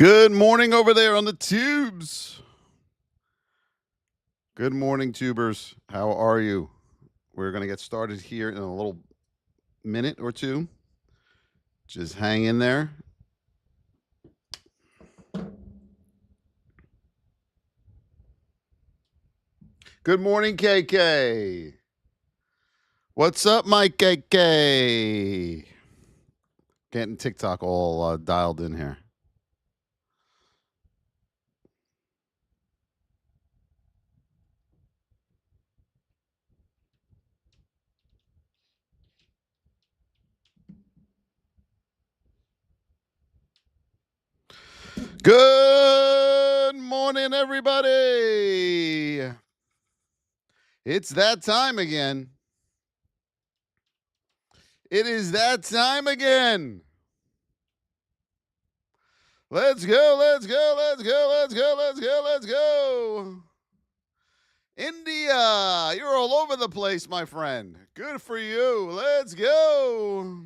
Good morning over there on the tubes. Good morning, tubers. How are you? We're going to get started here in a little minute or two. Just hang in there. Good morning, KK. What's up, my KK? Getting TikTok all dialed in here. Good morning, everybody. It's that time again. It is that time again. Let's go, let's go, let's go, let's go, let's go, let's go. India, you're all over the place, my friend. Good for you. Let's go.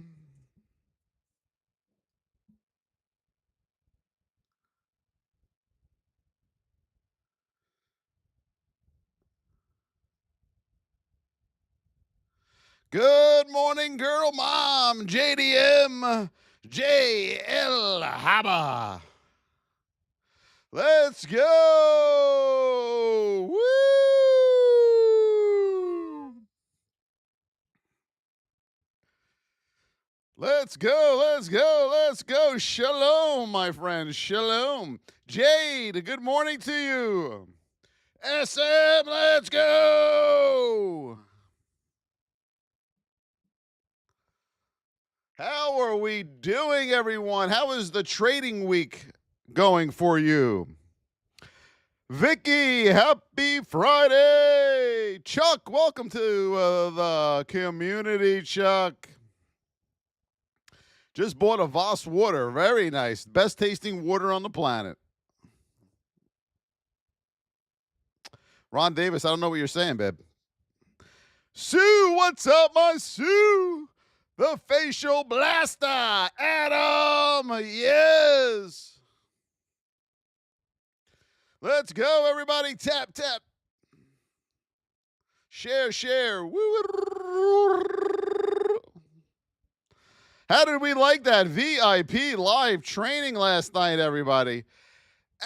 Good morning, girl mom, JDM, JL Haba. Let's go. Woo! Let's go, let's go, let's go. Shalom, my friend. Shalom. Jade, good morning to you. SM, let's go. How are we doing, everyone? How is the trading week going for you? Vicky, happy Friday. Chuck, welcome to the community, Chuck. Just bought a Voss water. Very nice. Best tasting water on the planet. Ron Davis, I don't know what you're saying, babe. Sue, what's up, my Sue? The facial blaster, Adam, yes. Let's go, everybody. Tap, tap. Share, share. How did we like that VIP live training last night, everybody?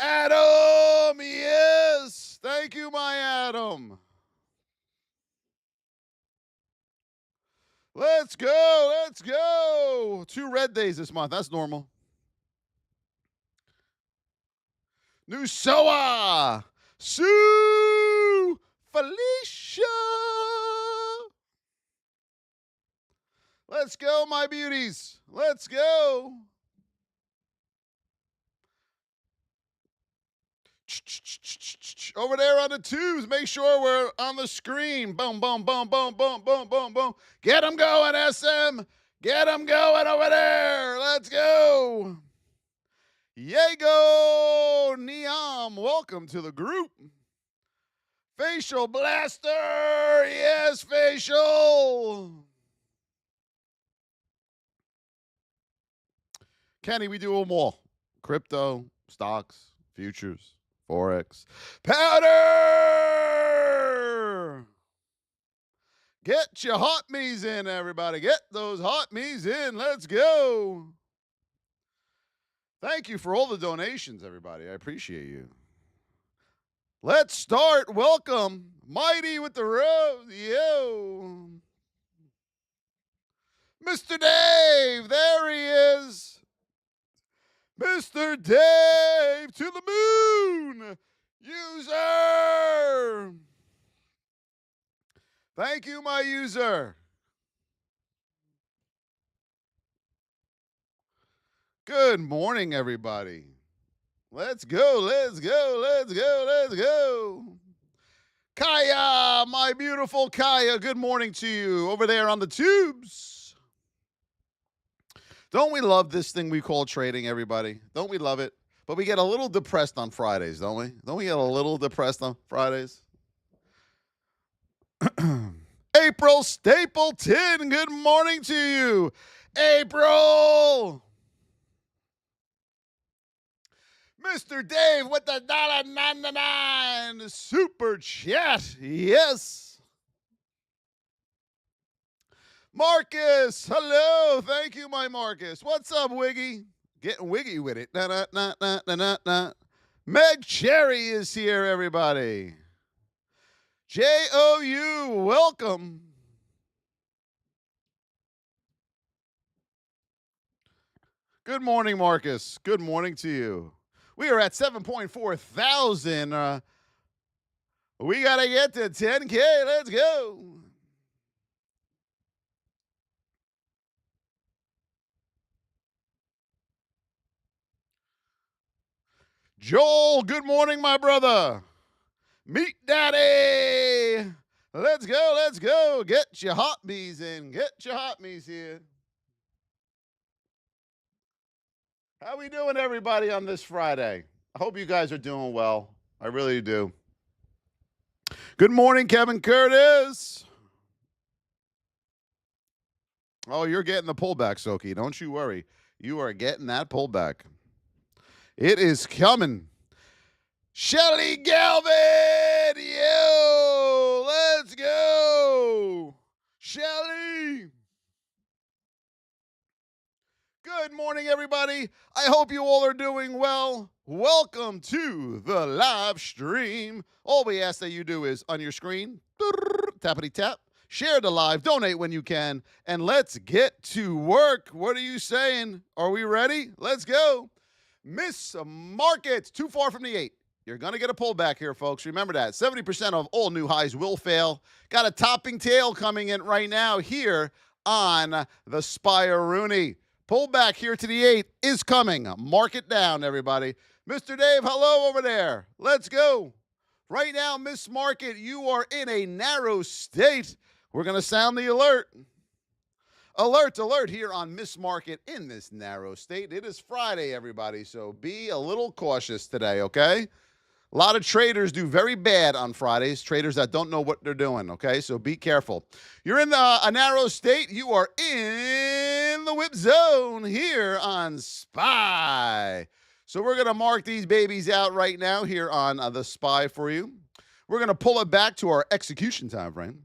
Adam, yes. Thank you, my Adam. Let's go, let's go. 2 red days this month. That's normal. Nusoa, Sue, Felicia. Let's go, my beauties. Let's go. Over there on the tubes, make sure we're on the screen. Boom, boom, boom, boom, boom, boom, boom, boom. Get them going, SM. Get them going over there. Let's go. Yego Niam, welcome to the group. Facial blaster. Yes, facial. Kenny, we do them all. Crypto, stocks, futures, Forex. Powder! Get your hot me's in, everybody. Get those hot me's in. Let's go. Thank you for all the donations, everybody. I appreciate you. Let's start. Welcome. Mighty with the rose. Yo. Mr. Dave. There he is. Mr. Dave to the moon. User. Thank you, my user. Good morning, everybody. Let's go, let's go, let's go, let's go. Kaya, my beautiful Kaya, good morning to you over there on the tubes. Don't we love this thing we call trading, everybody? Don't we love it? But we get a little depressed on Fridays, don't we? Don't we get a little depressed on Fridays? April Stapleton, good morning to you. April! Mr. Dave with the $1.99 super chat. Yes. Marcus, hello. Thank you, my Marcus. What's up, Wiggy? Getting wiggy with it. Meg Cherry is here, everybody. J-O-U, welcome. Good morning, Marcus. Good morning to you. We are at 7.4 thousand. We got to get to 10K. Let's go. Joel, good morning, my brother. Meat Daddy. Let's go, let's go. Get your hot bees in. Get your hot bees here. How we doing, everybody, on this Friday? I hope you guys are doing well. I really do. Good morning, Kevin Curtis. Oh, you're getting the pullback, Soki. Don't you worry. You are getting that pullback. It is coming. Shelly Galvin, yo, let's go. Shelly. Good morning, everybody. I hope you all are doing well. Welcome to the live stream. All we ask that you do is on your screen, tappity tap, share the live, donate when you can, and let's get to work. What are you saying? Are we ready? Let's go. Miss Markets, too far from the 8. You're going to get a pullback here, folks. Remember that. 70% of all new highs will fail. Got a topping tail coming in right now here on the Spire-Rooney. Pullback here to the 8 is coming. Mark it down, everybody. Mr. Dave, hello over there. Let's go. Right now, Miss Market, you are in a narrow state. We're going to sound the alert. Alert here on Miss Market in this narrow state. It is Friday, everybody, so be a little cautious today, okay? A lot of traders do very bad on Fridays, traders that don't know what they're doing, okay? So be careful. You're in a narrow state. You are in the whip zone here on SPY. So we're going to mark these babies out right now here on the SPY for you. We're going to pull it back to our execution time frame.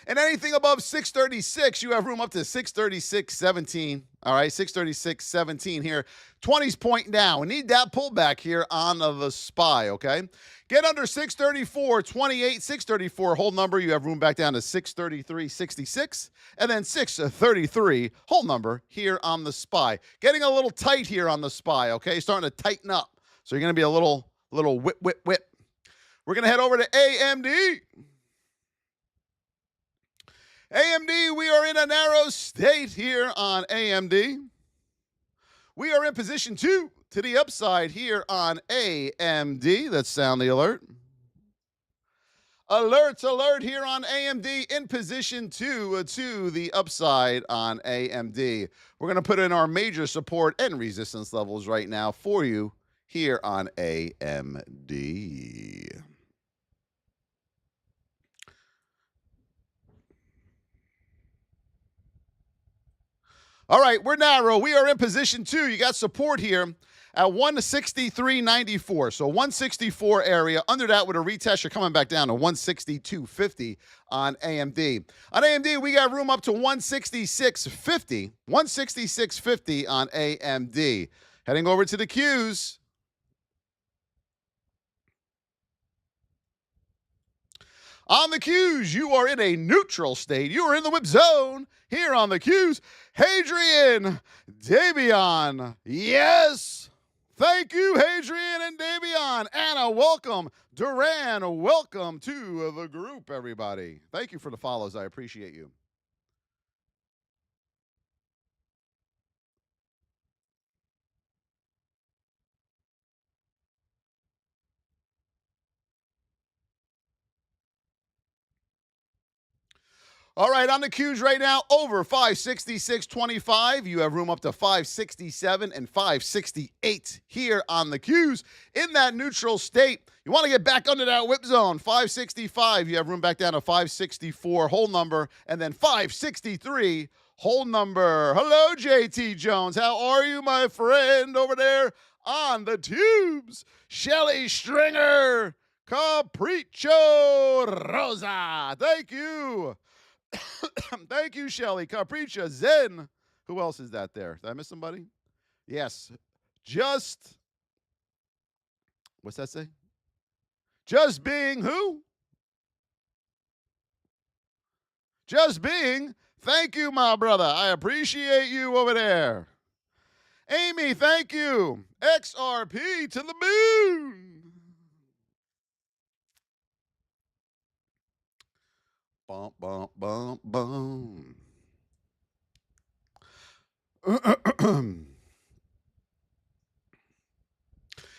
And anything above 636, you have room up to 636.17. All right, 636.17 here. 20's pointing down. We need that pullback here on the SPY, okay? Get under 634.28, 634 hold number. You have room back down to 633.66. And then 633 hold number here on the SPY. Getting a little tight here on the SPY, okay? Starting to tighten up. So you're going to be a little whip. We're going to head over to AMD. AMD, we are in a narrow state here on AMD. We are in position 2 to the upside here on AMD. Let's sound the alert. Alert here on AMD in position 2 to the upside on AMD. We're going to put in our major support and resistance levels right now for you here on AMD. All right, we're narrow. We are in position 2. You got support here at 163.94. So 164 area. Under that with a retest, you're coming back down to 162.50 on AMD. On AMD, we got room up to 166.50. 166.50 on AMD. Heading over to the Qs. On the Qs, you are in a neutral state. You are in the whip zone here on the Qs. Hadrian, Davion, yes. Thank you, Hadrian and Davion. Anna, welcome. Duran, welcome to the group, everybody. Thank you for the follows. I appreciate you. All right, on the Qs right now, over 566.25. You have room up to 567 and 568 here on the Qs. In that neutral state, you want to get back under that whip zone. 565, you have room back down to 564, hold number, and then 563, hold number. Hello, JT Jones. How are you, my friend, over there on the tubes. Shelly Stringer, Capriccio Rosa. Thank you. Thank you, Shelly. Capriccio Zen. Who else is that there? Did I miss somebody? Yes. What's that say? Just being who? Just being. Thank you, my brother. I appreciate you over there. Amy, thank you. XRP to the moon. Bump, bump, bump, bump.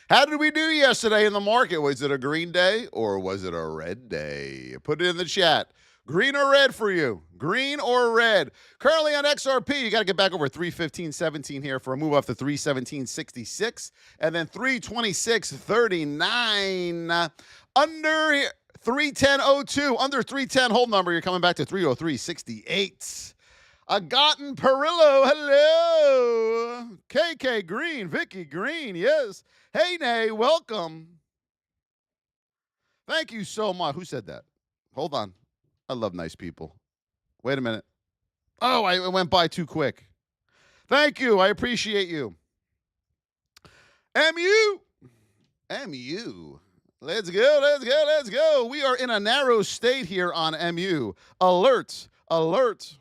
How did we do yesterday in the market? Was it a green day or was it a red day? Put it in the chat. Green or red for you? Green or red? Currently on XRP, you got to get back over 315.17 here for a move up to 317.66 and then 326.39. Under 310.02, under 310 hold number, you're coming back to 303.68. Agotten Perillo, hello. KK Green, Vicky Green, yes. Hey, Nay, welcome. Thank you so much. Who said that? Hold on. I love nice people. Wait a minute. Oh, I went by too quick. Thank you. I appreciate you. MU. Let's go, let's go, let's go. We are in a narrow state here on MU. Alert, alert.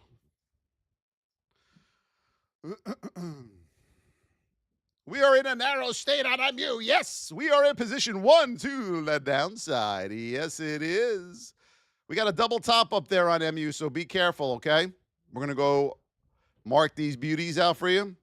We are in a narrow state on MU. Yes, we are in position 1 to the downside. Yes, it is. We got a double top up there on MU, so be careful, okay? We're going to go mark these beauties out for you.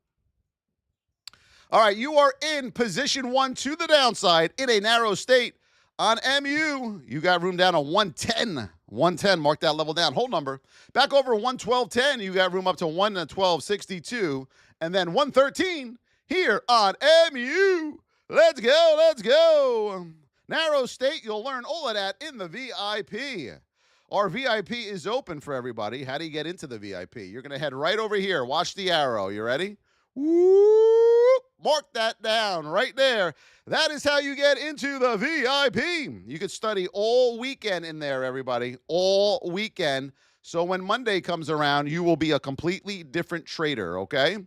All right, you are in position 1 to the downside in a narrow state on MU. You got room down on 110. 110, mark that level down. Hold number. Back over 112.10, you got room up to 112.62. And then 113 here on MU. Let's go, let's go. Narrow state, you'll learn all of that in the VIP. Our VIP is open for everybody. How do you get into the VIP? You're going to head right over here. Watch the arrow. You ready? Woo! Mark that down right there. That is how you get into the VIP. You could study all weekend in there, everybody. All weekend. So when Monday comes around, you will be a completely different trader, okay?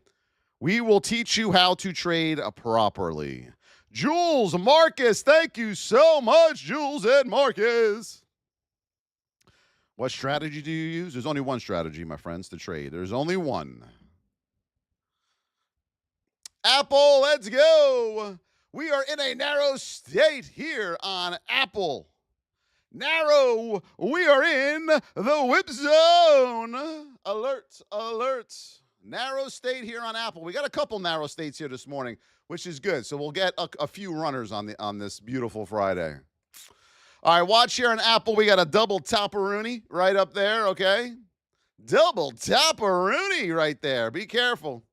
We will teach you how to trade properly. Jules, Marcus, thank you so much, Jules and Marcus. What strategy do you use? There's only one strategy, my friends, to trade. There's only one. Apple, let's go. We are in a narrow state here on Apple. Narrow, we are in the whip zone. Alert, alert. Narrow state here on Apple. We got a couple narrow states here this morning, which is good. So we'll get a few runners on this beautiful Friday. All right, watch here on Apple. We got a double topperoonie right up there, okay? Double topperoonie right there. Be careful.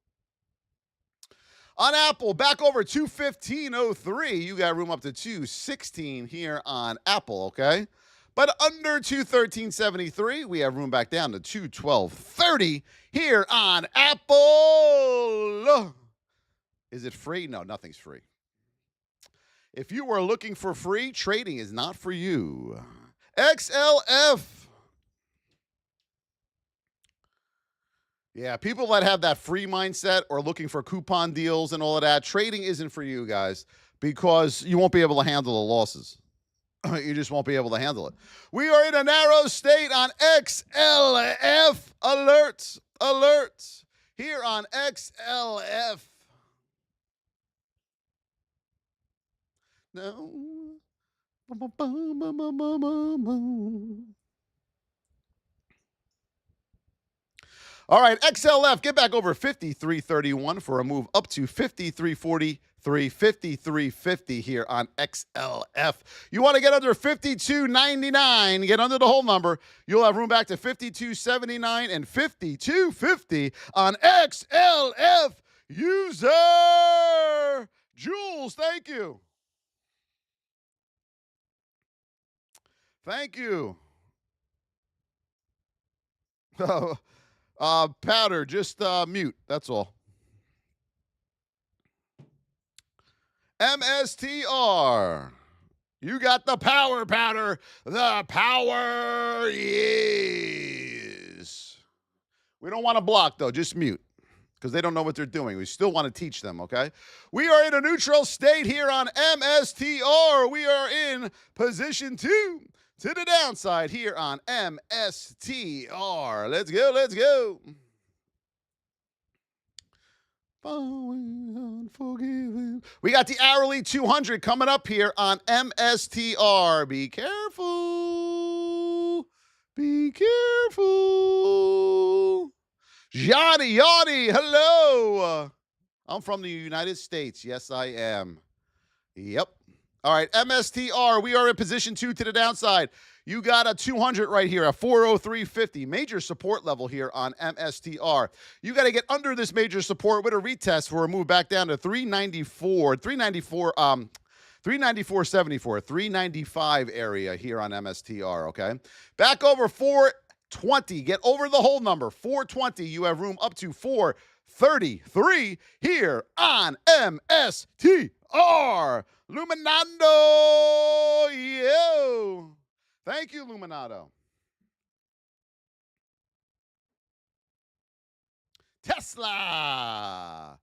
On Apple, back over 215.03. You got room up to 216 here on Apple, okay? But under 213.73, we have room back down to 212.30 here on Apple. Is it free? No, nothing's free. If you are looking for free, trading is not for you. XLF. Yeah, people that have that free mindset or looking for coupon deals and all of that, trading isn't for you guys because you won't be able to handle the losses. You just won't be able to handle it. We are in a narrow state on XLF. Alert, alert. Here on XLF. No. All right, XLF, get back over 53.31 for a move up to 53.43, 53.50 here on XLF. You want to get under 52.99, get under the whole number. You'll have room back to 52.79 and 52.50 on XLF. User Jules, thank you. Thank you. Powder, just mute. That's all. MSTR. You got the power powder. The power is. We don't want to block, though. Just mute, because they don't know what they're doing. We still want to teach them, okay? We are in a neutral state here on MSTR. We are in position 2 to the downside here on MSTR. Let's go, let's go. We got the hourly 200 coming up here on MSTR. Be careful. Be careful. Johnny, hello. I'm from the United States. Yes, I am. Yep. All right, MSTR, we are in position 2 to the downside. You got a 200 right here, a 403.50. Major support level here on MSTR. You got to get under this major support with a retest for a move back down to 394.74, 395 area here on MSTR, okay? Back over 420. Get over the whole number, 420. You have room up to 433 here on MSTR. Luminando, yo. Thank you, Luminato. Tesla.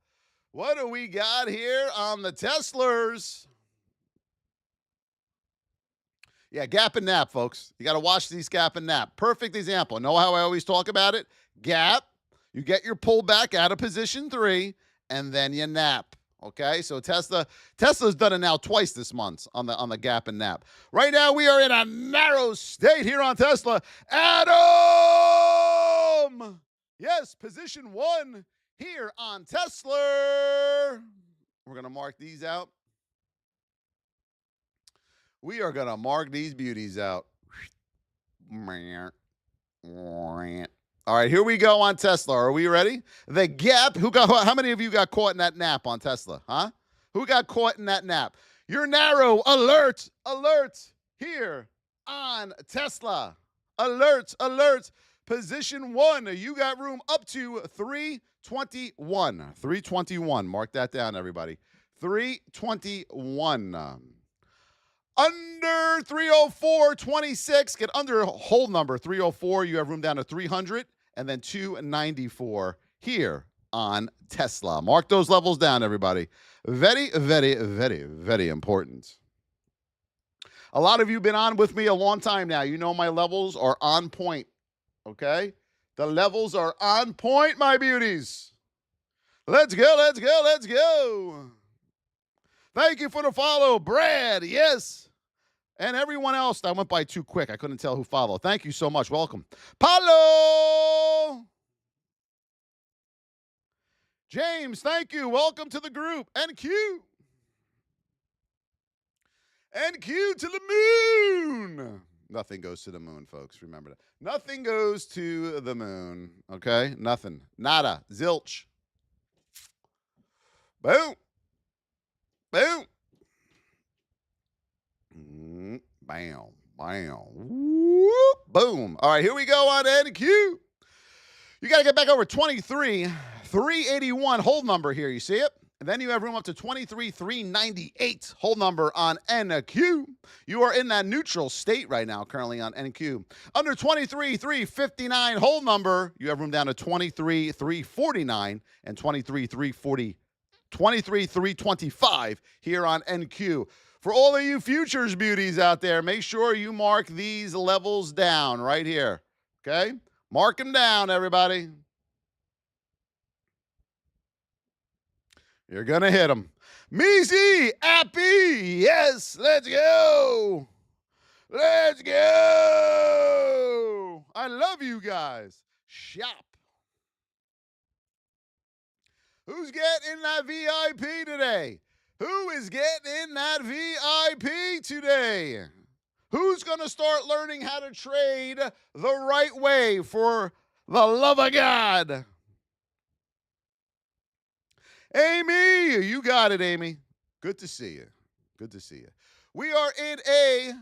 What do we got here on the Teslers? Yeah, gap and nap, folks. You got to watch these gap and nap. Perfect example. Know how I always talk about it? Gap. You get your pullback out of position 3, and then you nap. Okay, so Tesla's done it now twice this month on the gap and nap. Right now we are in a narrow state here on Tesla. Adam, yes, position 1 here on Tesla. We're gonna mark these out. We are gonna mark these beauties out. All right, here we go on Tesla. Are we ready? The gap. How many of you got caught in that nap on Tesla? Huh? Who got caught in that nap? You're narrow. Alert here on Tesla. Alert. Position 1. You got room up to 321. 321. Mark that down, everybody. 321. Under 304.26. Get under whole number 304. You have room down to 300. And then 294 here on Tesla. Mark those levels down, everybody. Very, very, very, very important. A lot of you have been on with me a long time now. You know my levels are on point, okay? The levels are on point, my beauties. Let's go. Thank you for the follow, Brad. Yes. And everyone else, that went by too quick. I couldn't tell who followed. Thank you so much. Welcome. Paulo! James, thank you. Welcome to the group. NQ to the moon. Nothing goes to the moon, folks. Remember that. Nothing goes to the moon. Okay? Nothing. Nada. Zilch. Boom. Bam. Whoop, boom. All right, here we go on NQ. You got to get back over 23,381 hold number here. You see it? And then you have room up to 23,398 hold number on NQ. You are in that neutral state right now, currently on NQ. Under 23,359 hold number, you have room down to 23,349 and 23,325 here on NQ. For all of you futures beauties out there, make sure you mark these levels down right here, okay? Mark them down, everybody. You're going to hit them. Measy, Appy, yes, let's go. Let's go. I love you guys. Shop. Who's getting that VIP today? Who is getting in that VIP today? Who's going to start learning how to trade the right way for the love of God? Amy, you got it, Amy. Good to see you. We are in a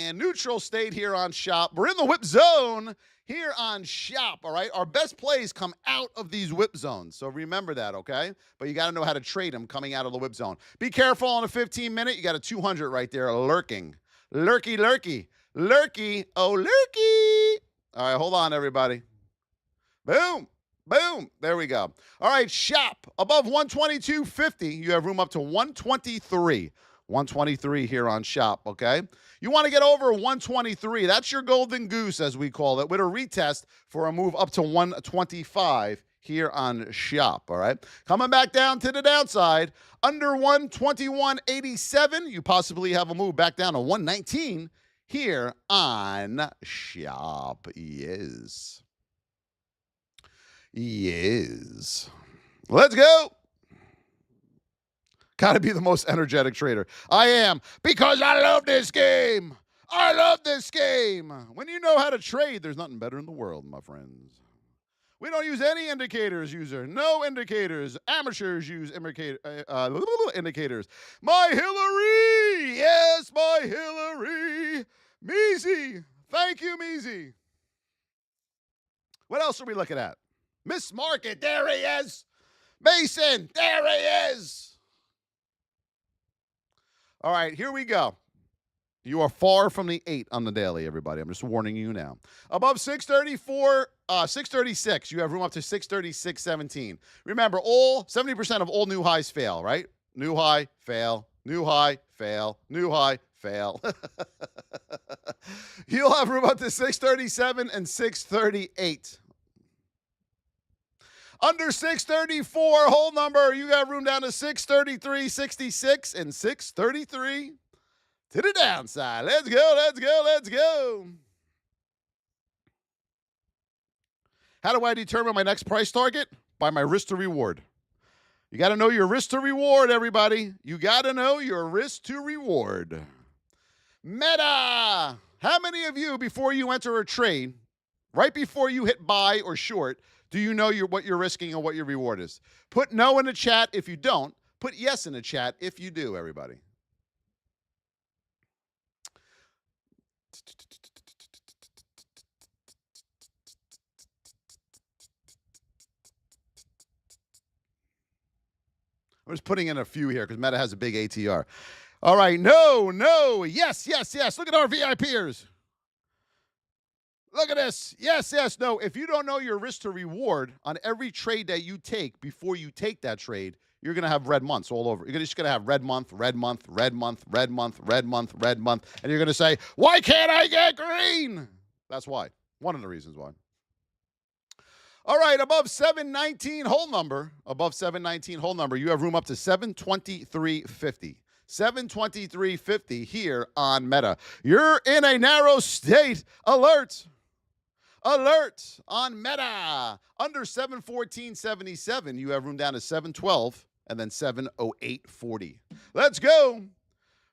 and neutral state here on Shop. We're in the whip zone here on Shop, all right? Our best plays come out of these whip zones, so remember that, okay? But you got to know how to trade them coming out of the whip zone. Be careful on a 15-minute. You got a 200 right there lurking. Lurky, lurky, lurky, oh, lurky. All right, hold on, everybody. Boom. Boom. There we go. All right, Shop. Above 122.50, you have room up to 123. 123 here on Shop, okay? You want to get over 123. That's your golden goose, as we call it, with a retest for a move up to 125 here on Shop, all right? Coming back down to the downside, under 121.87, you possibly have a move back down to 119 here on Shop. Yes. Yes. Let's go. Got to be the most energetic trader. I am, because I love this game. I love this game. When you know how to trade, there's nothing better in the world, my friends. We don't use any indicators, user. No indicators. Amateurs use indicators. My Hillary. Yes, my Hillary. Measy. Thank you, Measy. What else are we looking at? Miss Market. There he is. Mason. There he is. All right, here we go. You are far from the 8 on the daily, everybody. I'm just warning you now. Above 636, you have room up to 636.17. Remember, 70% of all new highs fail, right? New high, fail, new high, fail, new high, fail. You'll have room up to 637 and 638. Under 634, whole number, you got room down to 633.66 and 633 to the downside. Let's go, let's go, let's go. How do I determine my next price target? By my risk to reward. You got to know your risk to reward, everybody. You got to know your risk to reward. Meta. How many of you, before you enter a trade, right before you hit buy or short, do you know what you're risking and what your reward is? Put no in the chat if you don't. Put yes in the chat if you do, everybody. I'm just putting in a few here because Meta has a big ATR. All right, no, yes. Look at our VIPers. Look at this. Yes, no. If you don't know your risk to reward on every trade that you take before you take that trade, you're going to have red months all over. You're just going to have red month, red month, red month, red month, red month, red month. And you're going to say, why can't I get green? That's why. One of the reasons why. All right, above 719 whole number, you have room up to 723.50. 723.50 here on Meta. You're in a narrow state. Alert on Meta. Under 714.77, you have room down to 712 and then 708.40. Let's go.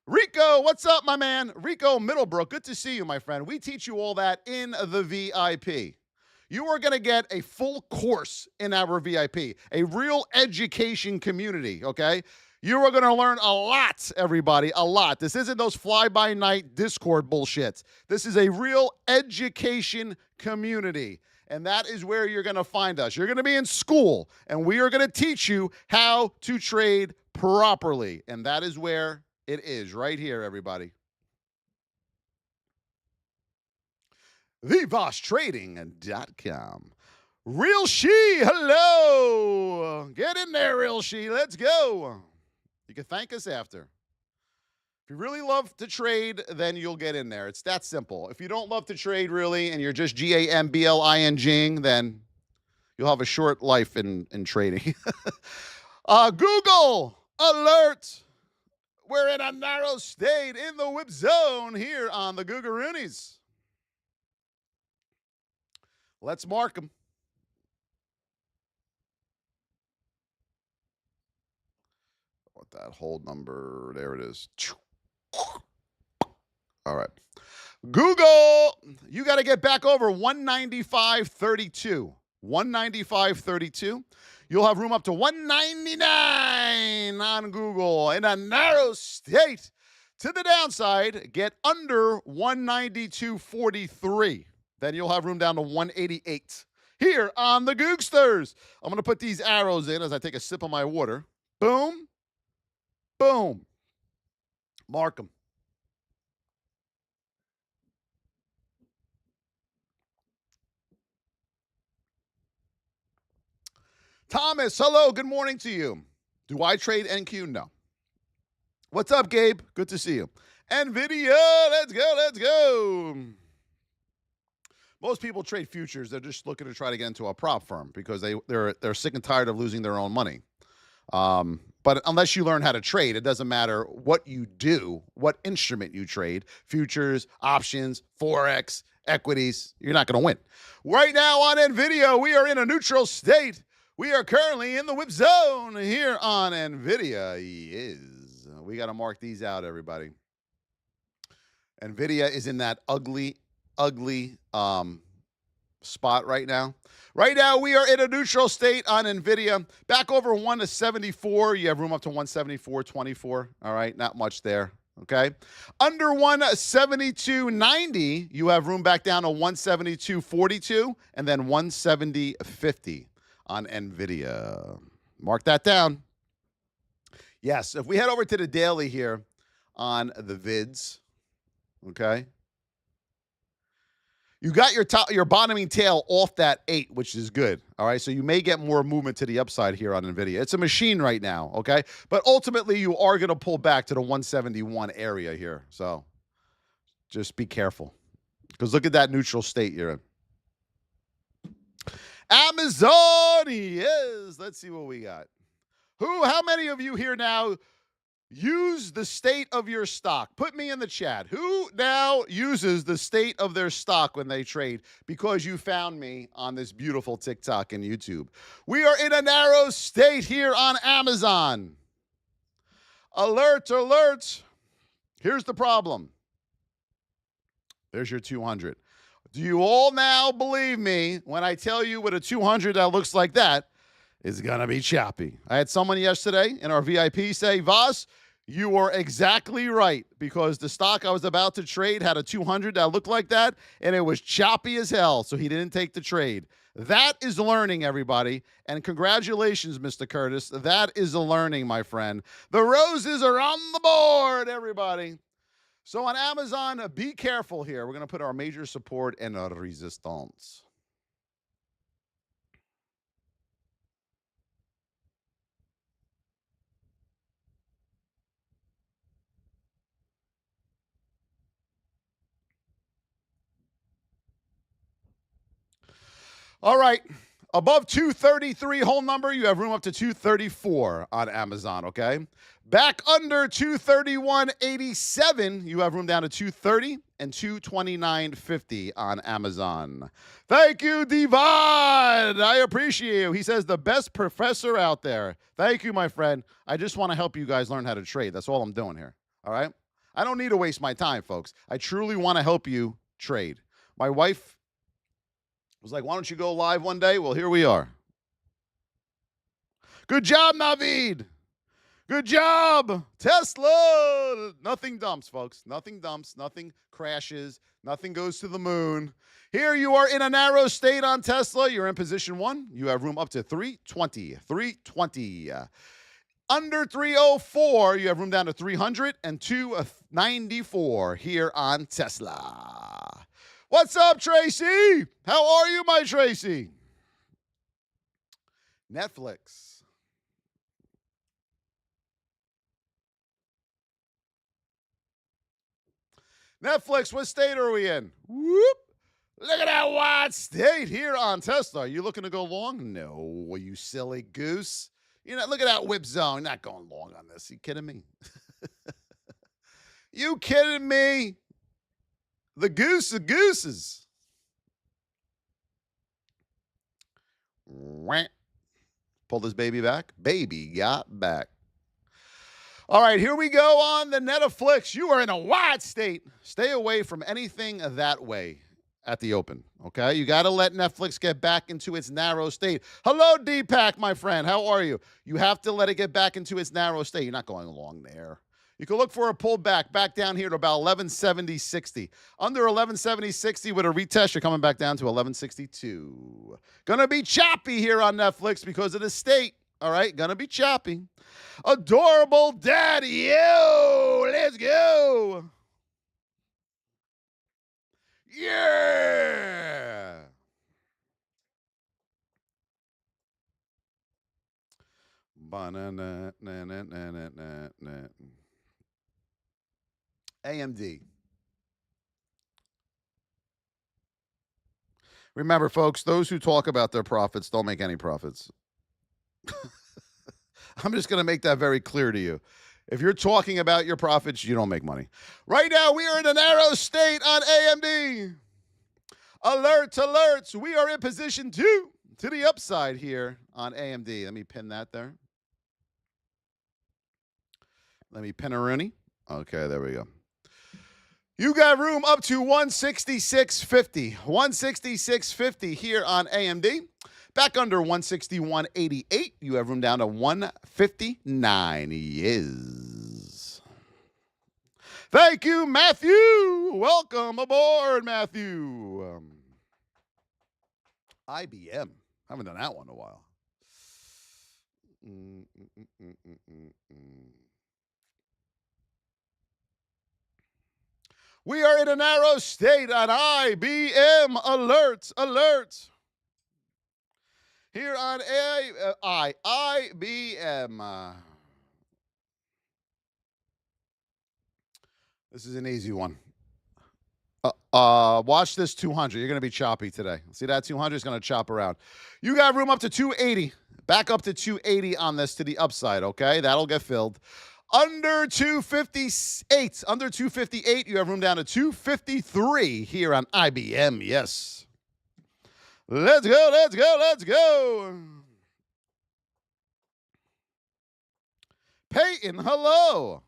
Rico, what's up, my man? Rico Middlebrook, good to see you, my friend. We teach you all that in the VIP. You are going to get a full course in our VIP, a real education community, okay? You are going to learn a lot, everybody, a lot. This isn't those fly-by-night Discord bullshits. This is a real education community, and that is where you're going to find us. You're going to be in school, and we are going to teach you how to trade properly, and that is where it is, right here, everybody. TheVossTrading.com. Real She, hello. Get in there, Real She. Let's go. You can thank us after. If you really love to trade, then you'll get in there. It's that simple. If you don't love to trade really and you're just GAMBLING, then you'll have a short life in trading. Google, alert. We're in a narrow state in the whip zone here on the Googaroonies. Let's mark them. What that hold number, there it is. All right. Google, you got to get back over 195.32. 195.32. You'll have room up to 199 on Google in a narrow state. To the downside, get under 192.43. Then you'll have room down to 188. Here on the Googsters, I'm going to put these arrows in as I take a sip of my water. Boom. Boom. Mark them. Thomas, hello. Good morning to you. Do I trade NQ? No. What's up, Gabe? Good to see you. Nvidia, let's go, let's go. Most people trade futures. They're just looking to try to get into a prop firm because they're sick and tired of losing their own money. But unless you learn how to trade, it doesn't matter what you do, what instrument you trade, futures, options, Forex, equities, you're not going to win. Right now on Nvidia, we are in a neutral state. We are currently in the whip zone here on Nvidia. We got to mark these out, everybody. Nvidia is in that ugly spot right now. Right now, we are in a neutral state on Nvidia. Back over 1 to 74. You have room up to 174.24. All right, not much there. Okay. Under 172.90, you have room back down to 172.42 and then 170.50 on Nvidia. Mark that down. Yes, if we head over to the daily here on the vids, okay, you got your bottoming tail off that 8, which is good. All right, so you may get more movement to the upside here on Nvidia. It's a machine right now, okay, but ultimately you are going to pull back to the 171 area here. So just be careful because look at that neutral state you're in. Amazon, yes. Let's see what we got. How many of you here now use the state of your stock? Put me in the chat. Who now uses the state of their stock when they trade because you found me on this beautiful TikTok and YouTube? We are in a narrow state here on Amazon. Alert, alert. Here's the problem. There's your 200. Do you all now believe me when I tell you with a 200 that looks like that is going to be choppy? I had someone yesterday in our VIP say, Voss, you are exactly right because the stock I was about to trade had a 200 that looked like that, and it was choppy as hell, so he didn't take the trade. That is learning, everybody, and congratulations, Mr. Curtis. That is a learning, my friend. The roses are on the board, everybody. So on Amazon, be careful here. We're going to put our major support and a resistance. All right. Above 233 whole number, you have room up to 234 on Amazon, okay? Back under 231.87, you have room down to 230 and 229.50 on Amazon. Thank you, Divad. I appreciate you. He says the best professor out there. Thank you, my friend. I just want to help you guys learn how to trade. That's all I'm doing here, all right? I don't need to waste my time, folks. I truly want to help you trade. My wife was like, why don't you go live one day? Well, here we are. Good job, Navid. Good job. Tesla. Nothing dumps, folks. Nothing dumps. Nothing crashes. Nothing goes to the moon. Here you are in a narrow state on Tesla. You're in position 1. You have room up to 320. 320. Under 304, you have room down to 300 and 294 here on Tesla. What's up, Tracy? How are you, my Tracy? Netflix. Netflix, what state are we in? Whoop. Look at that wide state here on Tesla. Are you looking to go long? No, you silly goose. You know, look at that whip zone. You're not going long on this. You kidding me? You kidding me? The goose of gooses. Pull this baby back. Baby got back. All right, here we go on the Netflix. You are in a wide state. Stay away from anything that way at the open, okay? You got to let Netflix get back into its narrow state. Hello, Deepak, my friend. How are you? You have to let it get back into its narrow state. You're not going along there. You can look for a pullback back down here to about 1170.60. Under 1170.60 with a retest, you're coming back down to 1162. Gonna be choppy here on Netflix because of the state. All right, gonna be choppy. Adorable daddy, yo, let's go. Yeah. AMD. Remember, folks, those who talk about their profits don't make any profits. I'm just going to make that very clear to you. If you're talking about your profits, you don't make money. Right now, we are in a narrow state on AMD. Alerts. We are in position 2 to the upside here on AMD. Let me pin that there. Let me pin a Rooney. Okay, there we go. You got room up to 166.50. 166.50 here on AMD. Back under 161.88. You have room down to 159. Yes. Thank you, Matthew. Welcome aboard, Matthew. IBM. Haven't done that one in a while. We are in a narrow state on IBM. Alert. Here on IBM. This is an easy one. Watch this 200. You're going to be choppy today. See that 200 is going to chop around. You got room up to 280. Back up to 280 on this to the upside, okay? That'll get filled. Under 258, you have room down to 253 here on IBM. Yes. Let's go. Peyton, hello.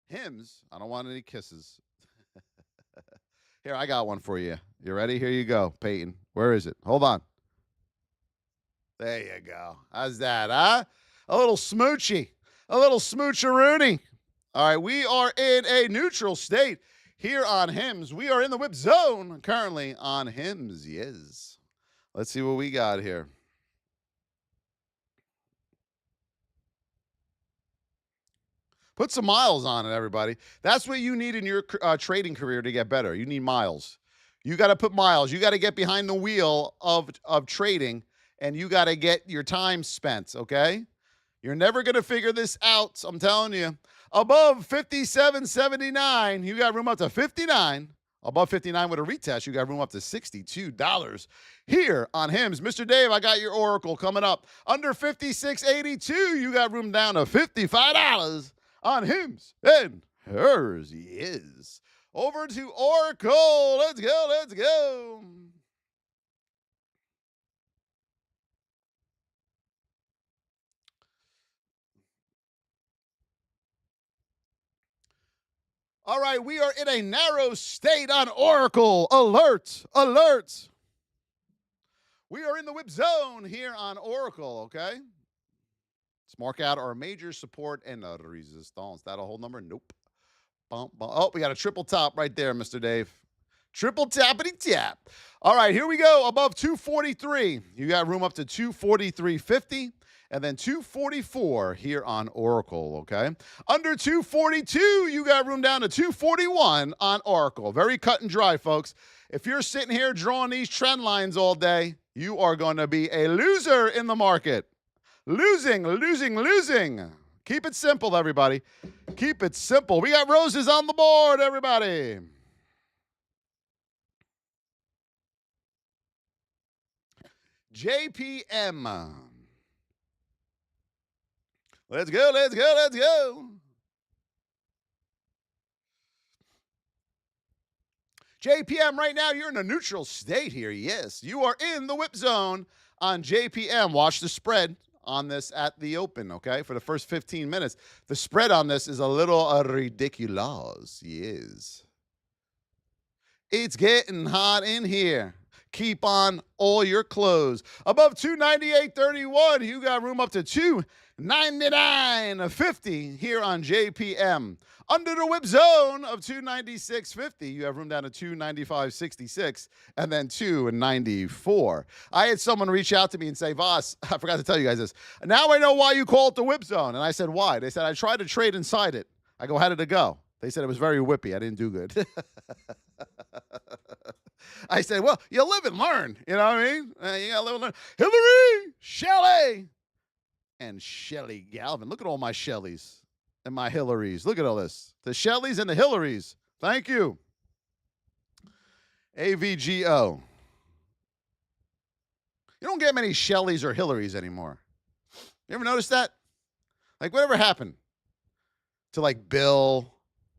HIMS, I don't want any kisses. Here, I got one for you. You ready? Here you go, Peyton. Where is it? Hold on. There you go. How's that, huh? A little smoochy. A little smoocheroonie. All right, we are in a neutral state here on HIMS. We are in the whip zone currently on HIMS. Yes. Let's see what we got here. Put some miles on it, everybody. That's what you need in your trading career to get better. You need miles. You got to put miles. You got to get behind the wheel of trading, and you got to get your time spent, okay? You're never going to figure this out, I'm telling you. Above 57.79, you got room up to 59. Above 59 with a retest, you got room up to $62 here on HIMS. Mr. Dave, I got your Oracle coming up. Under 56.82, you got room down to $55 on HIMS and hers. Yes. Over to Oracle. Let's go. All right, we are in a narrow state on Oracle. Alert. We are in the whip zone here on Oracle, okay? Let's mark out our major support and resistance. That a whole number? Nope. Oh, we got a triple top right there, Mr. Dave. Triple tappity tap. All right, here we go. Above 243. You got room up to 243.50. And then 244 here on Oracle, okay? Under 242, you got room down to 241 on Oracle. Very cut and dry, folks. If you're sitting here drawing these trend lines all day, you are going to be a loser in the market. Losing. Keep it simple, everybody. Keep it simple. We got roses on the board, everybody. JPM. Let's go. JPM, right now, you're in a neutral state here. Yes, you are in the whip zone on JPM. Watch the spread on this at the open, okay? For the first 15 minutes. The spread on this is a little ridiculous. Yes. It's getting hot in here. Keep on all your clothes. Above 298.31, you got room up to 299.50 here on JPM. Under the whip zone of 296.50, you have room down to 295.66 and then 294. I had someone reach out to me and say, Voss, I forgot to tell you guys this. Now I know why you call it the whip zone. And I said, why? They said, I tried to trade inside it. I go, how did it go? They said it was very whippy. I didn't do good. I said, well, you live and learn. You know what I mean? You got to live and learn. Hillary, Shelley, and Shelley Galvin. Look at all my Shelleys and my Hillarys. Look at all this. The Shelleys and the Hillarys. Thank you. AVGO. You don't get many Shelleys or Hillarys anymore. You ever notice that? Like, whatever happened to, like, Bill,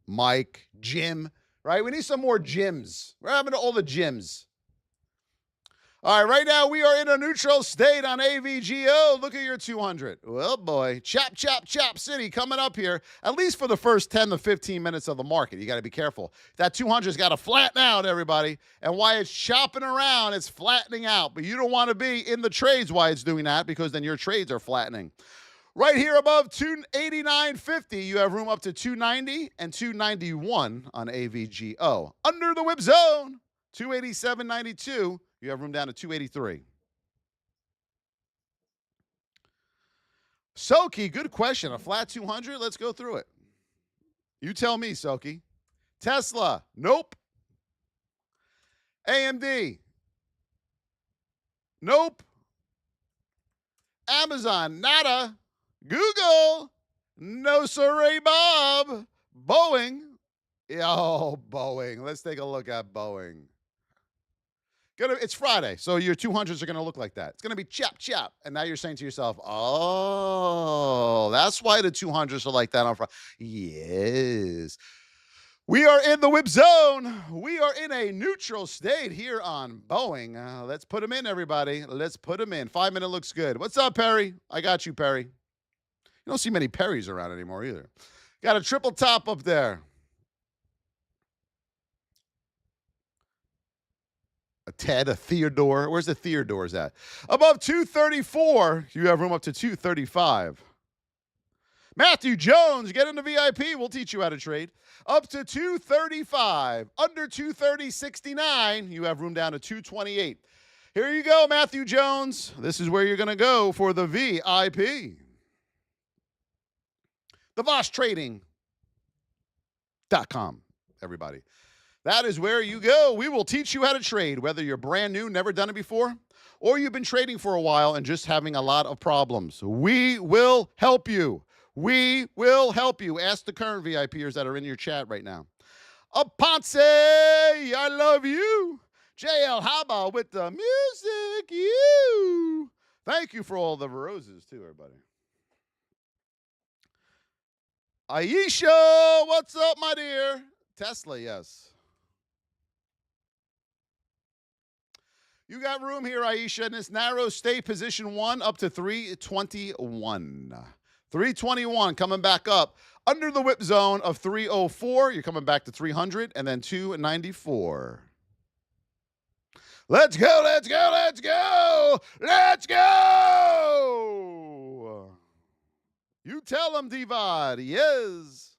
Mike, Jim, right? We need some more Jims. What happened to all the Jims? All right, right now we are in a neutral state on AVGO. Look at your 200. Well, boy, chop, chop, chop city coming up here, at least for the first 10 to 15 minutes of the market. You got to be careful. That 200's got to flatten out, everybody. And while it's chopping around, it's flattening out. But you don't want to be in the trades while it's doing that, because then your trades are flattening. Right here above 289.50, you have room up to 290 and 291 on AVGO. Under the whip zone, 287.92. You have room down to 283. Soki, good question. A flat 200? Let's go through it. You tell me, Soki. Tesla, nope. AMD, nope. Amazon, nada. Google, no siree, Bob. Boeing, Boeing. Let's take a look at Boeing. It's Friday, so your 200s are going to look like that. It's going to be chop, chop. And now you're saying to yourself, oh, that's why the 200s are like that on Friday. Yes. We are in the whip zone. We are in a neutral state here on Boeing. Let's put them in, everybody. Let's put them in. 5 minute looks good. What's up, Perry? I got you, Perry. You don't see many Perrys around anymore either. Got a triple top up there. A Ted, a Theodore. Where's the Theodores at? Above 234, you have room up to 235. Matthew Jones, get into VIP. We'll teach you how to trade. Up to 235. Under 230.69, you have room down to 228. Here you go, Matthew Jones. This is where you're going to go for the VIP. The VossTrading.com, everybody. That is where you go. We will teach you how to trade, whether you're brand new, never done it before, or you've been trading for a while and just having a lot of problems. We will help you. We will help you. Ask the current VIPers that are in your chat right now. Aponce, I love you. JL Haba with the music, you. Thank you for all the roses, too, everybody. Aisha, what's up, my dear? Tesla, yes. You got room here, Aisha, in this narrow stay position 1 up to 321. 321 coming back up. Under the whip zone of 304, you're coming back to 300 and then 294. Let's go, let's go, let's go. Let's go. You tell them, Divad. Yes.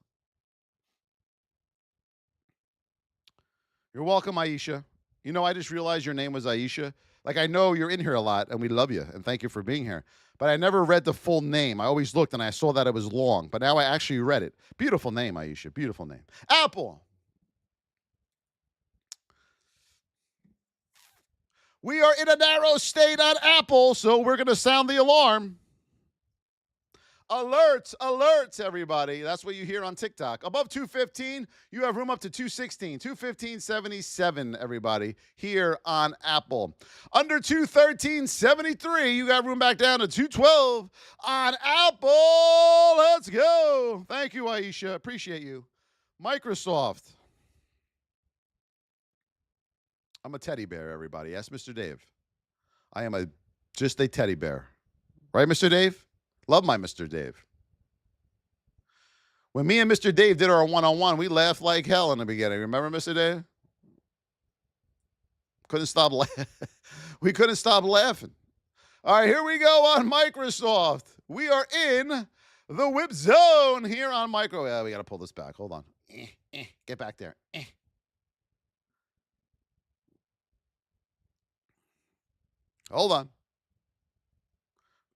You're welcome, Aisha. You know, I just realized your name was Aisha. Like, I know you're in here a lot, and we love you, and thank you for being here. But I never read the full name. I always looked, and I saw that it was long. But now I actually read it. Beautiful name, Aisha. Beautiful name. Apple. We are in a narrow state on Apple, so we're going to sound the alarm. Alerts, alerts, everybody. That's what you hear on TikTok. Above 215, you have room up to 216. 215.77, everybody, here on Apple. Under 213.73, you got room back down to 212 on Apple. Let's go. Thank you, Aisha. Appreciate you. Microsoft. I'm a teddy bear, everybody. Yes, Mr. Dave. I am just a teddy bear. Right, Mr. Dave? Love my Mr. Dave. When me and Mr. Dave did our one-on-one, we laughed like hell in the beginning. Remember, Mr. Dave? Couldn't stop we couldn't stop laughing. All right, here we go on Microsoft. We are in the whip zone here on Micro. Yeah, we got to pull this back. Hold on. Get back there. Hold on.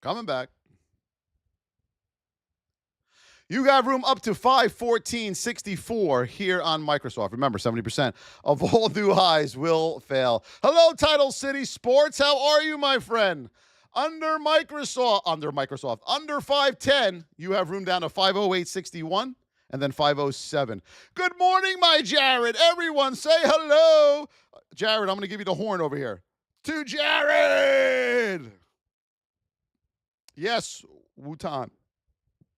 Coming back. You got room up to 514.64 here on Microsoft. Remember, 70% of all new highs will fail. Hello, Title City Sports. How are you, my friend? Under 510, you have room down to 508.61 and then 507. Good morning, my Jared. Everyone say hello. Jared, I'm going to give you the horn over here. To Jared. Yes, Wutan.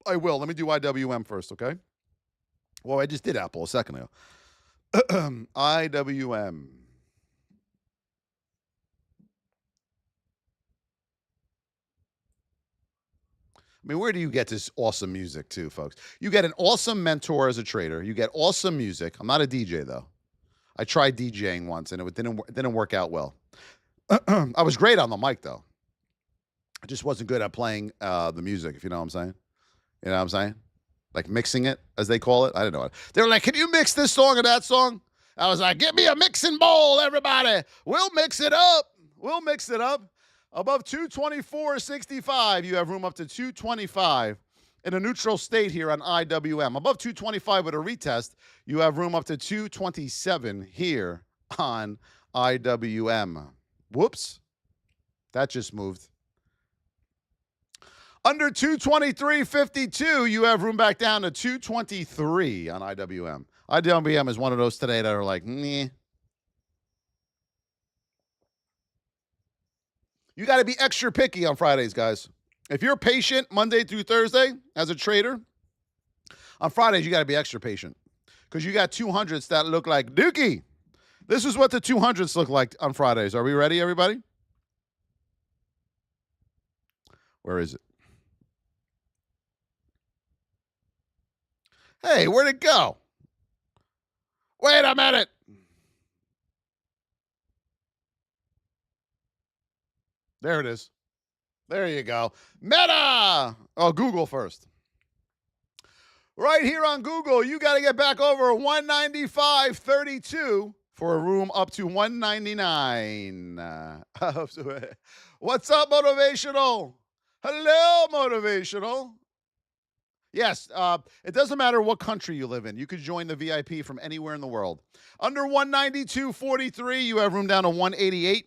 I will. Let me do IWM first, okay? Well, I just did Apple a second ago. IWM. I mean, where do you get this awesome music too, folks? You get an awesome mentor as a trader. You get awesome music. I'm not a DJ, though. I tried DJing once, and it didn't work out well. I was great on the mic, though. I just wasn't good at playing the music, if you know what I'm saying. You know what I'm saying? Like mixing it, as they call it. I don't know. They were like, can you mix this song or that song? I was like, give me a mixing bowl, everybody. We'll mix it up. We'll mix it up. Above 224.65, you have room up to 225 in a neutral state here on IWM. Above 225 with a retest, you have room up to 227 here on IWM. Whoops. That just moved. Under 223.52, you have room back down to 223 on IWM. IWM is one of those today that are like, meh. You got to be extra picky on Fridays, guys. If you're patient Monday through Thursday as a trader, on Fridays, you got to be extra patient because you got 200s that look like dookie. This is what the 200s look like on Fridays. Are we ready, everybody? Where is it? Hey, where'd it go? Wait a minute. There it is. There you go. Meta. Oh, Google first. Right here on Google, you got to get back over 195.32 for a room up to 199. What's up, Motivational? Hello, Motivational. Yes, it doesn't matter what country you live in. You could join the VIP from anywhere in the world. Under 192.43, you have room down to 188.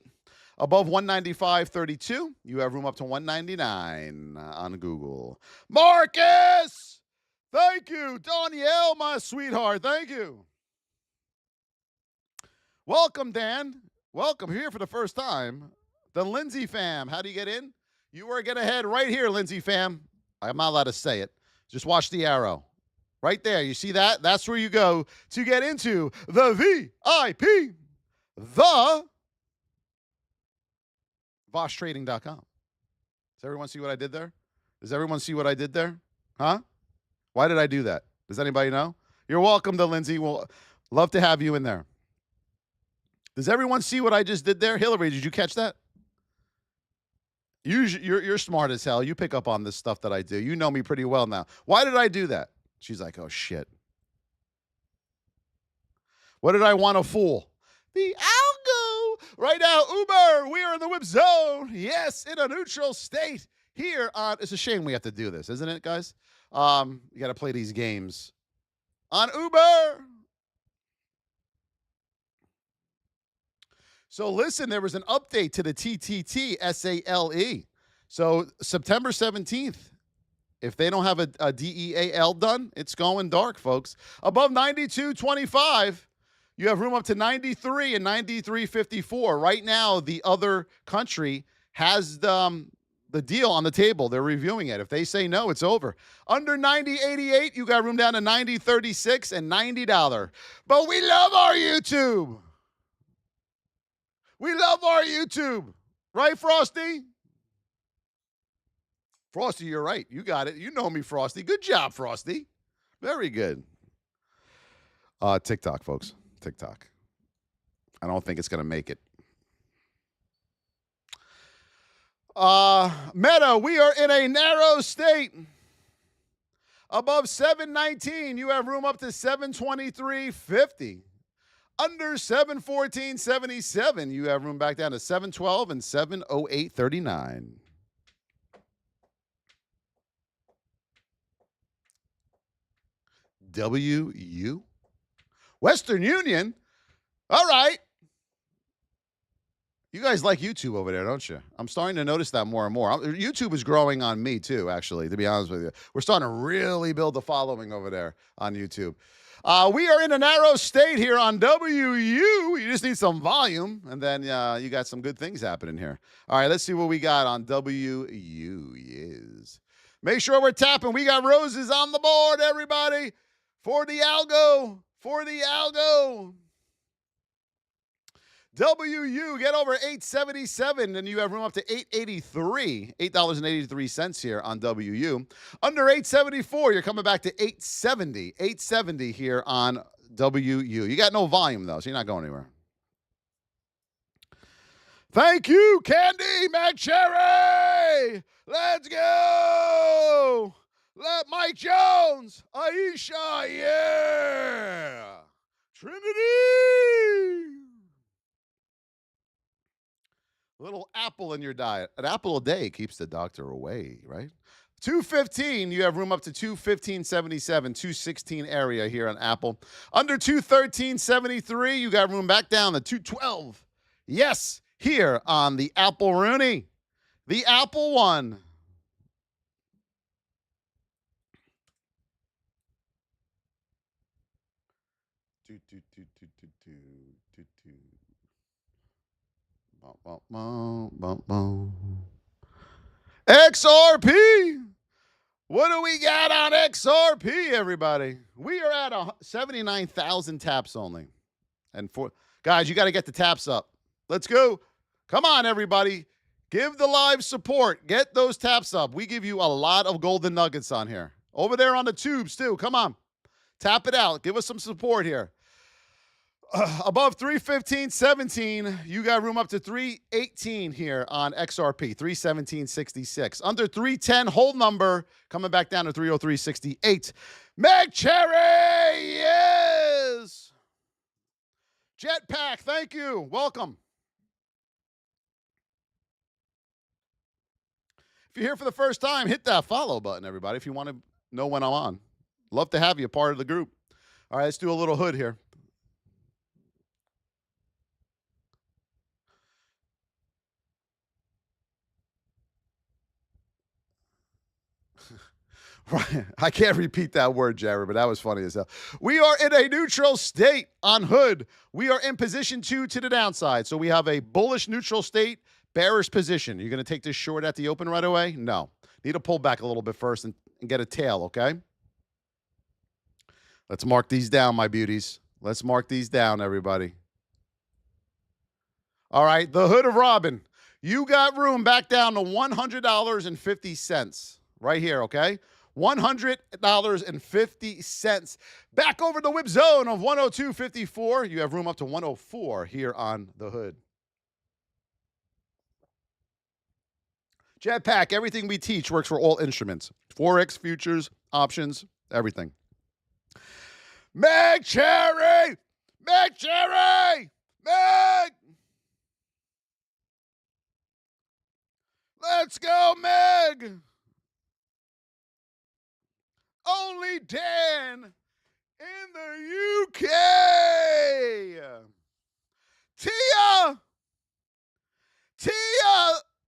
Above 195.32, you have room up to 199 on Google. Marcus! Thank you. Danielle, my sweetheart. Thank you. Welcome, Dan. Welcome here for the first time. The Lindsay fam. How do you get in? You are get ahead right here, Lindsay fam. I'm not allowed to say it. Just watch the arrow. Right there. You see that? That's where you go to get into the VIP. The VossTrading.com. Does everyone see what I did there? Does everyone see what I did there? Huh? Why did I do that? Does anybody know? You're welcome to Lindsay. We'll love to have you in there. Does everyone see what I just did there? Hillary, did you catch that? You're smart as hell. You pick up on this stuff that I do. You know me pretty well now. Why did I do that? She's like, oh, shit. What did I want to fool? The algo. Right now, Uber, we are in the whip zone. Yes, in a neutral state here on, it's a shame we have to do this, isn't it, guys? You got to play these games on Uber. So listen, there was an update to the TTT SALE. So September 17th, if they don't have a DEAL done, it's going dark, folks. Above 92.25, you have room up to 93 and 93.54. Right now, the other country has the deal on the table. They're reviewing it. If they say no, it's over. Under 90.88, you got room down to 90.36 and $90. But we love our YouTube. We love our YouTube. Right, Frosty? Frosty, you're right. You got it. You know me, Frosty. Good job, Frosty. Very good. TikTok, folks. TikTok. I don't think it's going to make it. Meta, we are in a narrow state. Above 719, you have room up to 723.50. Under 714.77, you have room back down to 712 and 708.39. WU. Western Union. All right. You guys like YouTube over there, don't you? I'm starting to notice that more and more. YouTube is growing on me too, actually, to be honest with you. We're starting to really build a following over there on YouTube. We are in a narrow state here on WU. You just need some volume, and then you got some good things happening here. All right, let's see what we got on WU. Yes. Make sure we're tapping. We got roses on the board, everybody, for the algo. For the algo. WU, get over 877, and you have room up to 883, $8.83 here on WU. Under 874, you're coming back to 870 here on WU. You got no volume, though, so you're not going anywhere. Thank you, Candy McCherry. Let's go. Let Mike Jones. Aisha, yeah. Trinity. A little apple in your diet. An apple a day keeps the doctor away, right? 215, you have room up to 215.77, 216 area here on Apple. Under 213.73, you got room back down to 212. Yes, here on the Apple Rooney. The Apple one. XRP. What do we got on XRP, everybody? We are at 79,000 taps only. And guys, you got to get the taps up. Let's go. Come on, everybody. Give the live support. Get those taps up. We give you a lot of golden nuggets on here. Over there on the tubes, too. Come on. Tap it out. Give us some support here. Above 315.17, you got room up to 318 here on XRP, 317.66. Under 310, hold number, coming back down to 303.68. Meg Cherry, yes! Jetpack, thank you. Welcome. If you're here for the first time, hit that follow button, everybody, if you want to know when I'm on. Love to have you part of the group. All right, let's do a little hood here. Right. I can't repeat that word, Jared, but that was funny as hell. We are in a neutral state on hood. We are in position 2 to the downside. So we have a bullish neutral state, bearish position. You're going to take this short at the open right away? No. Need to pull back a little bit first and get a tail, okay? Let's mark these down, my beauties. Let's mark these down, everybody. All right, the hood of Robin. You got room back down to $100.50 right here, okay? $100.50. Back over the whip zone of 102.54. You have room up to 104 here on the hood. Jetpack, everything we teach works for all instruments. Forex, futures, options, everything. Meg Cherry! Meg Cherry! Meg! Let's go, Meg! Only Dan in the UK. Tia,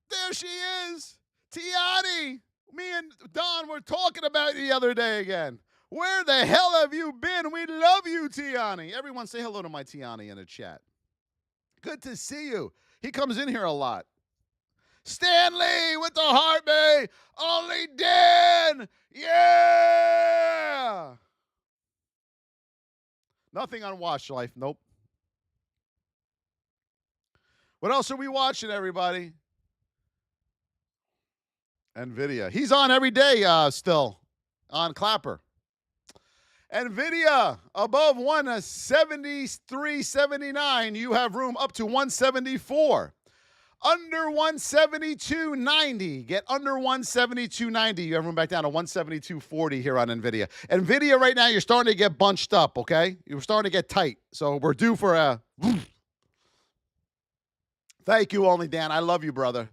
there she is. Tiani, me and Don were talking about you the other day again. Where the hell have you been? We love you, Tiani. Everyone say hello to my Tiani in the chat. Good to see you. He comes in here a lot. Stanley with the heartbeat. Only Dan. Yeah. Nothing on Watch Life. Nope. What else are we watching, everybody? Nvidia. He's on every day still on Clapper. Nvidia above 173.79. You have room up to 174. Under 172.90. Get under 172.90. You have room back down to 172.40 here on Nvidia. Nvidia right now, you're starting to get bunched up, okay? You're starting to get tight. So we're due for a... Thank you, Only Dan. I love you, brother.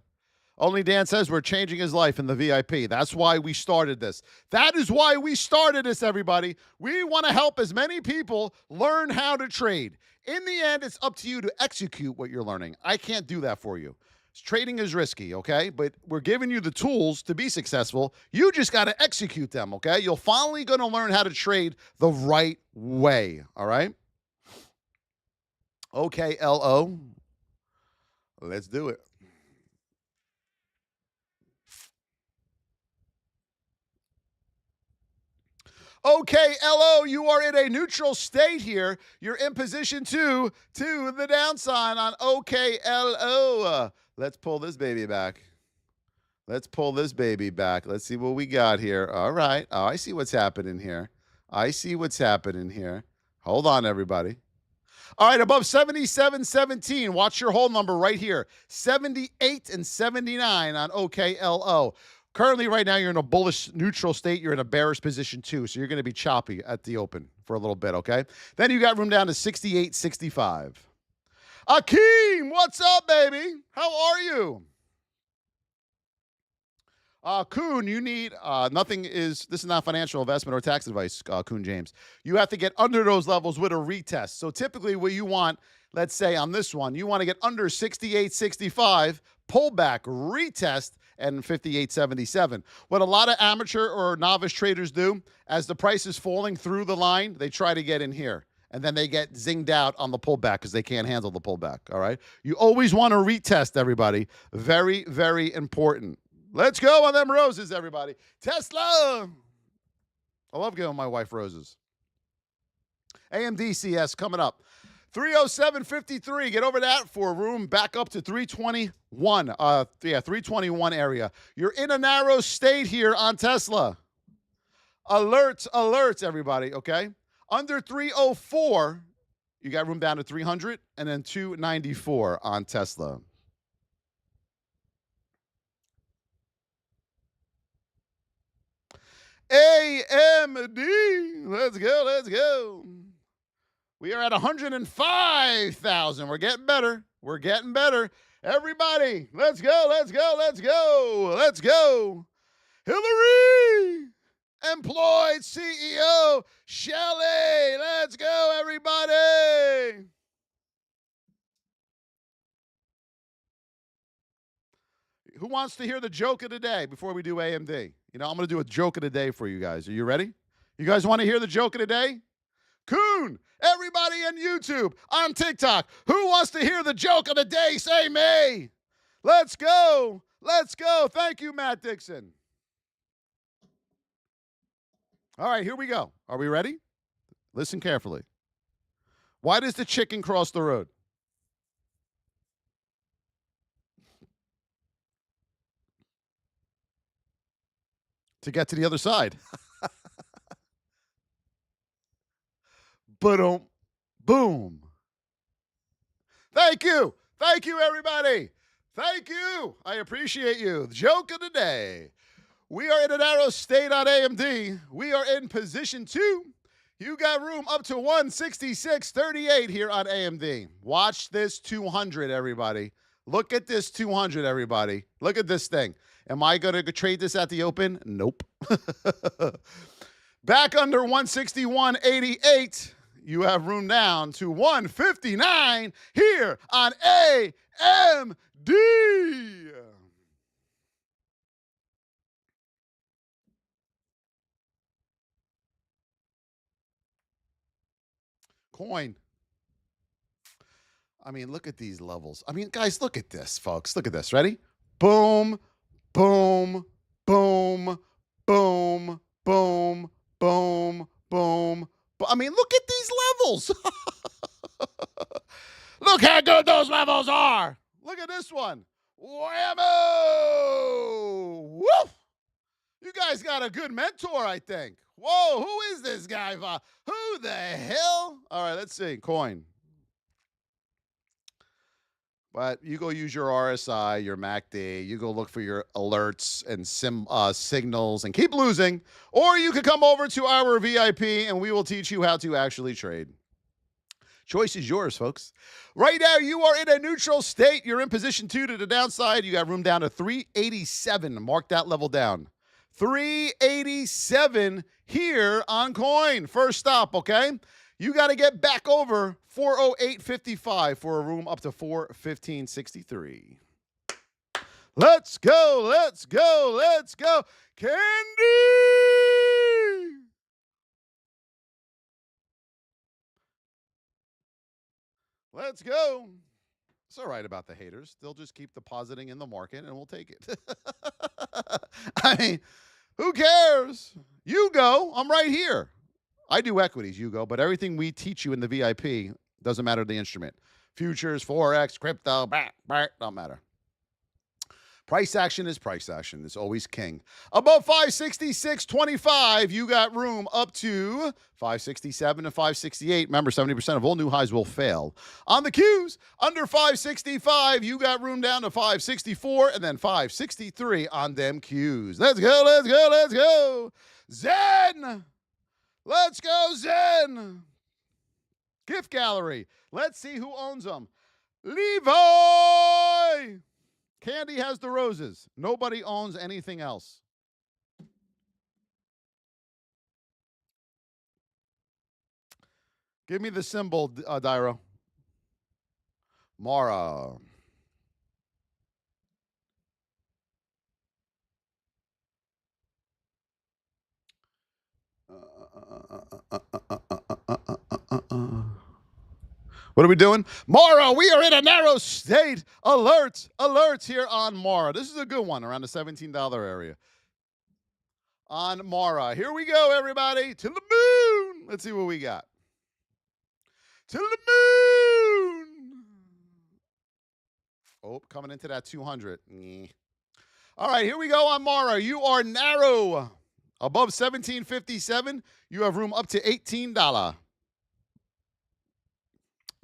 Only Dan says we're changing his life in the VIP. That's why we started this. That is why we started this, everybody. We want to help as many people learn how to trade. In the end, it's up to you to execute what you're learning. I can't do that for you. Trading is risky, okay? But we're giving you the tools to be successful. You just got to execute them, okay? You're finally going to learn how to trade the right way, all right? Okay, LO. Let's do it. Okay, LO, you are in a neutral state here. You're in position 2 to the downside on OKLO. Let's pull this baby back. Let's pull this baby back. Let's see what we got here. All right. Oh, I see what's happening here. I see what's happening here. Hold on, everybody. All right, above 77.17. Watch your hold number right here. 78 and 79 on OKLO. Currently, right now, you're in a bullish neutral state. You're in a bearish position, too, so you're going to be choppy at the open for a little bit, okay? Then you got room down to 68.65. Akeem, what's up, baby? How are you? Kuhn, you need this is not financial investment or tax advice, Kuhn James. You have to get under those levels with a retest. So typically what you want, let's say on this one, you want to get under 68.65, pull back, retest, and 58.77. What a lot of amateur or novice traders do, as the price is falling through the line, they try to get in here. And then they get zinged out on the pullback because they can't handle the pullback, all right? You always want to retest, everybody. Very, very important. Let's go on them roses, everybody. Tesla. I love giving my wife roses. AMD CS coming up. 307.53. Get over that for room back up to 321. 321 area. You're in a narrow state here on Tesla. Alerts, alerts, everybody, okay? Under 304, you got room down to 300 and then 294 on Tesla. AMD. Let's go, let's go. We are at 105,000. We're getting better. We're getting better. Everybody, let's go, let's go, let's go. Let's go. Hillary, employed CEO, Shelley. Let's go, everybody. Who wants to hear the joke of the day before we do AMD? You know, I'm going to do a joke of the day for you guys. Are you ready? You guys want to hear the joke of the day? Coon, everybody on YouTube, on TikTok, who wants to hear the joke of the day? Say me. Let's go. Let's go. Thank you, Matt Dixon. All right, here we go. Are we ready? Listen carefully. Why does the chicken cross the road? To get to the other side. Boom. Boom. Thank you. Thank you, everybody. Thank you. I appreciate you. The joke of the day. We are in a narrow state on AMD. We are in position 2. You got room up to 166.38 here on AMD. Watch this 200, everybody. Look at this 200, everybody. Look at this thing. Am I going to trade this at the open? Nope. Back under 161.88. You have room down to 159 here on AMD. Coin. I mean, look at these levels. I mean, guys, look at this, folks. Look at this. Ready? Boom, boom, boom, boom, boom, boom, boom. I mean, look at these levels. Look how good those levels are. Look at this one. Whammo! Woof! You guys got a good mentor, I think. Whoa, who is this guy? Who the hell? All right, let's see. Coin. But you go use your RSI, your MACD, you go look for your alerts and signals and keep losing. Or you could come over to our VIP and we will teach you how to actually trade. Choice is yours, folks. Right now, you are in a neutral state. You're in position 2 to the downside. You got room down to 387. Mark that level down. 387 here on coin. First stop, okay? You got to get back over 408.55 for a room up to 415.63. Let's go, let's go, let's go. Candy! Let's go. It's all right about the haters. They'll just keep depositing in the market and we'll take it. I mean, who cares? You go. I'm right here. I do equities, you go, but everything we teach you in the VIP doesn't matter the instrument. Futures, Forex, crypto, don't matter. Price action is price action. It's always king. Above 566.25, you got room up to 567 and 568. Remember, 70% of all new highs will fail. On the Qs, under 565, you got room down to 564 and then 563 on them Qs. Let's go, let's go, let's go. Zen! Let's go, Zen! Gift gallery. Let's see who owns them. Levi! Candy has the roses. Nobody owns anything else. Give me the symbol, Dyro. Mara. What are we doing? Mara, we are in a narrow state. Alert, alerts here on Mara. This is a good one, around the $17 area. On Mara. Here we go, everybody. To the moon. Let's see what we got. To the moon. Oh, coming into that 200. All right, here we go on Mara. You are narrow. Above 1757, you have room up to $18.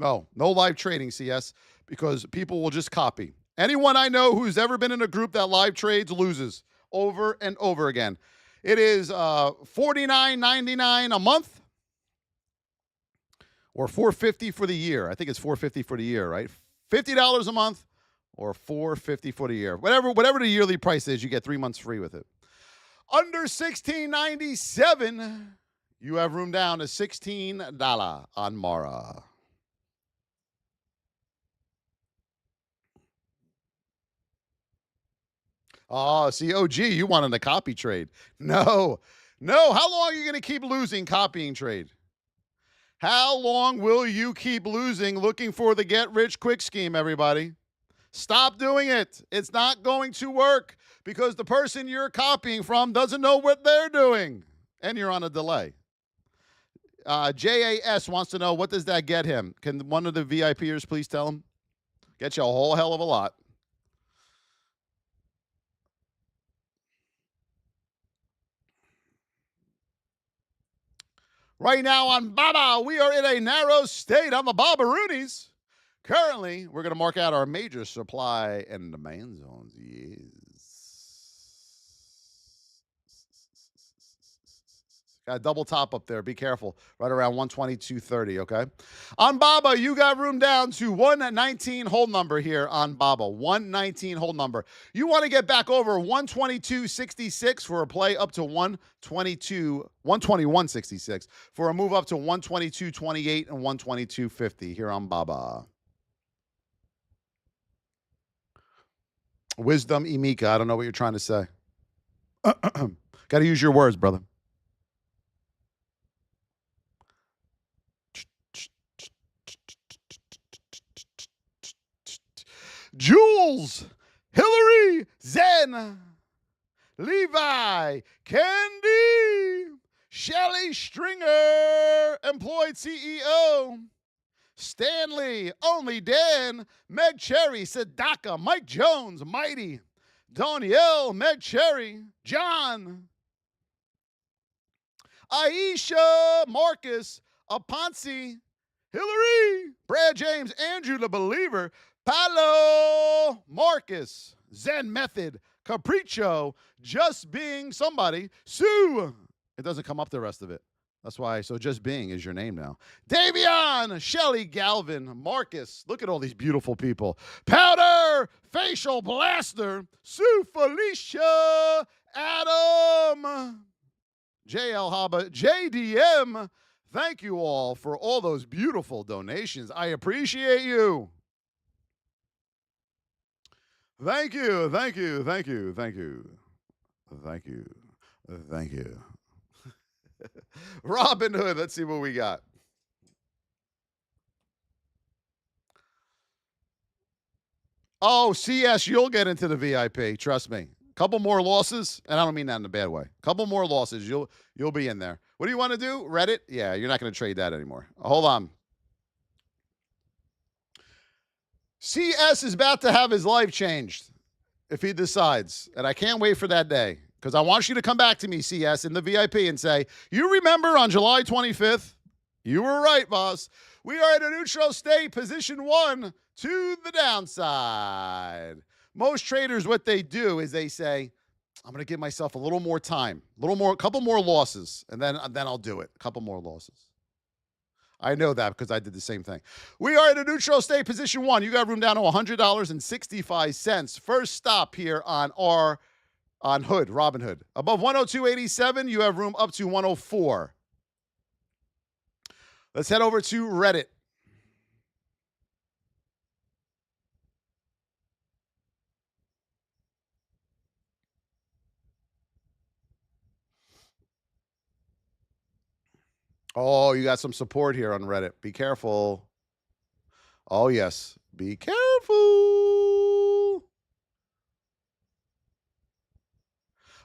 No live trading, CS, because people will just copy. Anyone I know who's ever been in a group that live trades loses over and over again. It is $49.99 a month or $450 for the year. I think it's $450 for the year, right? $50 a month or $450 for the year. Whatever the yearly price is, you get 3 months free with it. Under $16.97, you have room down to $16 on Mara. Oh, see, OG, you wanted a copy trade. No. How long are you going to keep losing copying trade? How long will you keep losing looking for the get-rich-quick scheme, everybody? Stop doing it. It's not going to work because the person you're copying from doesn't know what they're doing, and you're on a delay. JAS wants to know, what does that get him? Can one of the VIPers please tell him? Get you a whole hell of a lot. Right now on Baba, we are in a narrow state on the Babaroonies. Currently, we're going to mark out our major supply and demand zones. Yes. Got a double top up there. Be careful. Right around 122.30, okay? On Baba, you got room down to 119 hold number here on Baba. 119 hold number. You want to get back over 122.66 for a play up to 121.66 for a move up to 122.28 and 122.50 here on Baba. Wisdom Emika. I don't know what you're trying to say. Got to use your words, brother. Jules, Hillary, Zen, Levi, Candy, Shelly Stringer, employed CEO, Stanley, Only Dan, Meg Cherry, Sadaka, Mike Jones, Mighty, Danielle, Meg Cherry, John, Aisha, Marcus, Aponsi, Hillary, Brad James, Andrew the Believer, Paolo, Marcus, Zen Method, Capriccio, Just Being Somebody, Sue. It doesn't come up the rest of it. That's why, so Just Being is your name now. Davion, Shelly Galvin, Marcus. Look at all these beautiful people. Powder, Facial Blaster, Sue Felicia, Adam, JL Haba, JDM. Thank you all for all those beautiful donations. I appreciate you. Thank you, thank you, thank you, thank you, thank you, thank you. Robinhood, let's see what we got. Oh, CS, you'll get into the VIP. Trust me. Couple more losses, and I don't mean that in a bad way. Couple more losses, you'll be in there. What do you want to do? Reddit? Yeah, you're not going to trade that anymore. Hold on. CS is about to have his life changed if he decides, and I can't wait for that day because I want you to come back to me, CS, in the VIP and say, you remember on July 25th? You were right, Voss. We are at a neutral state, position 1 to the downside. Most traders, what they do is they say, I'm going to give myself a little more time, a couple more losses, and then I'll do it. A couple more losses. I know that because I did the same thing. We are at a neutral state, position 1. You got room down to $100.65. First stop here on Robinhood. Above 102.87, you have room up to 104. Let's head over to Reddit. Oh, you got some support here on Reddit. Be careful. Oh, yes. Be careful.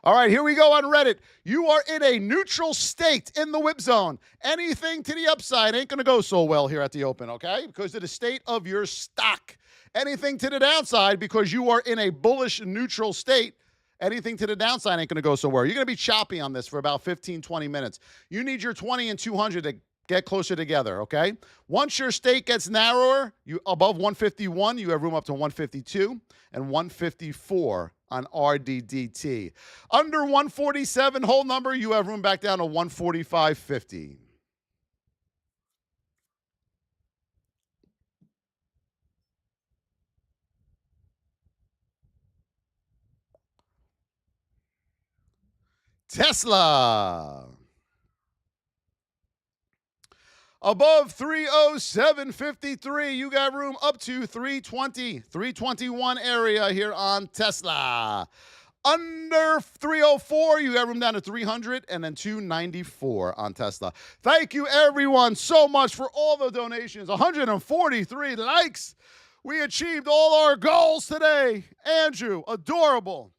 All right, here we go on Reddit. You are in a neutral state in the whip zone. Anything to the upside ain't going to go so well here at the open, okay? Because of the state of your stock. Anything to the downside, because you are in a bullish neutral state, anything to the downside ain't going to go so well. You're going to be choppy on this for about 15, 20 minutes. You need your 20 and 200 to get closer together, okay? Once your state gets narrower, you above 151, you have room up to 152 and 154 on RDDT. Under 147 whole number, you have room back down to 145.50. Tesla. Above 307.53, you got room up to 320, 321 area here on Tesla. Under 304, you got room down to 300 and then 294 on Tesla. Thank you, everyone, so much for all the donations. 143 likes. We achieved all our goals today. Andrew, adorable.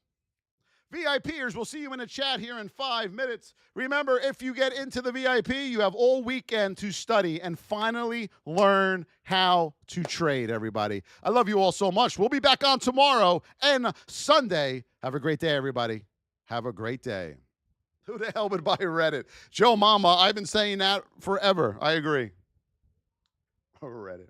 VIPers, we'll see you in the chat here in 5 minutes. Remember, if you get into the VIP, you have all weekend to study and finally learn how to trade, everybody. I love you all so much. We'll be back on tomorrow and Sunday. Have a great day, everybody. Have a great day. Who the hell would buy Reddit? Joe Mama, I've been saying that forever. I agree. Reddit.